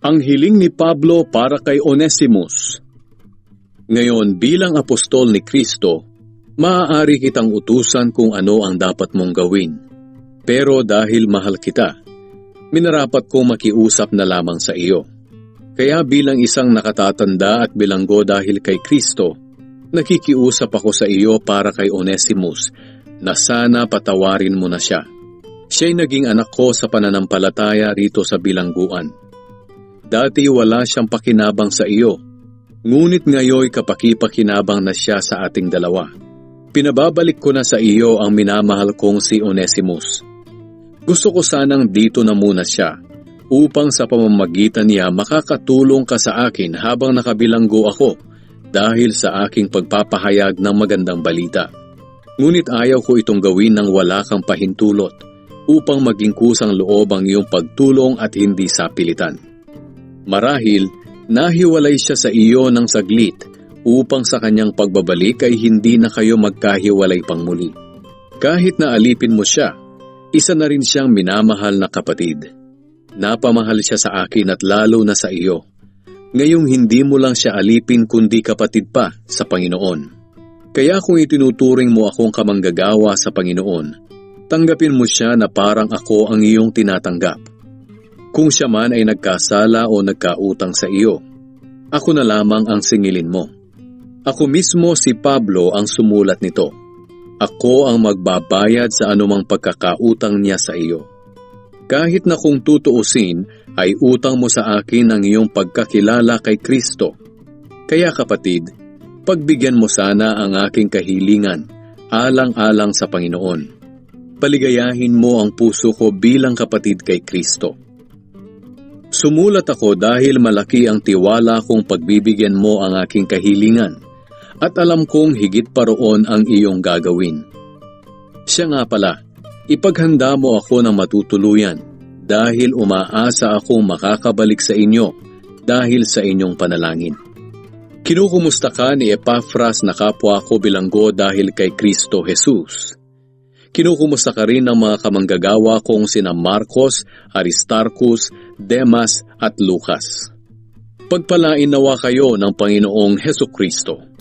Ang hiling ni Pablo para kay Onesimus. Ngayon bilang apostol ni Kristo, maaari kitang utusan kung ano ang dapat mong gawin. Pero dahil mahal kita, minarapat kong makiusap na lamang sa iyo. Kaya bilang isang nakatatanda at bilanggo dahil kay Kristo, nakikiusap ako sa iyo para kay Onesimus na sana patawarin mo na siya. Siya'y naging anak ko sa pananampalataya rito sa bilangguan. Dati wala siyang pakinabang sa iyo, ngunit ngayoy kapaki-pakinabang na siya sa ating dalawa. Pinababalik ko na sa iyo ang minamahal kong si Onesimus. Gusto ko sanang dito na muna siya, upang sa pamamagitan niya makakatulong ka sa akin habang nakabilanggo ako dahil sa aking pagpapahayag ng magandang balita. Ngunit ayaw ko itong gawin nang wala kang pahintulot, upang maging kusang loob ang iyong pagtulong at hindi sapilitan. Marahil, nahiwalay siya sa iyo ng saglit upang sa kanyang pagbabalik ay hindi na kayo magkahiwalay pang muli. Kahit na alipin mo siya, isa na rin siyang minamahal na kapatid. Napamahal siya sa akin at lalo na sa iyo. Ngayong hindi mo lang siya alipin kundi kapatid pa sa Panginoon. Kaya kung itinuturing mo akong kamanggagawa sa Panginoon, tanggapin mo siya na parang ako ang iyong tinatanggap. Kung siya man ay nagkasala o nagkautang sa iyo, ako na lamang ang singilin mo. Ako mismo si Pablo ang sumulat nito. Ako ang magbabayad sa anumang pagkakautang niya sa iyo. Kahit na kung tutuusin, ay utang mo sa akin ang iyong pagkakilala kay Kristo. Kaya kapatid, pagbigyan mo sana ang aking kahilingan, alang-alang sa Panginoon. Paligayahin mo ang puso ko bilang kapatid kay Kristo. Sumulat ako dahil malaki ang tiwala kong pagbibigyan mo ang aking kahilingan at alam kong higit pa roon ang iyong gagawin. Siya nga pala, ipaghanda mo ako ng matutuluyan dahil umaasa akong makakabalik sa inyo dahil sa inyong panalangin. Kinukumusta ka ni Epafras na kapwa ko bilanggo dahil kay Kristo Jesus. Kinukumusta ka rin ng mga kamanggagawa kong sina Marcos, Aristarchus, Demas at Lucas. Pagpalain nawa kayo ng Panginoong Hesukristo.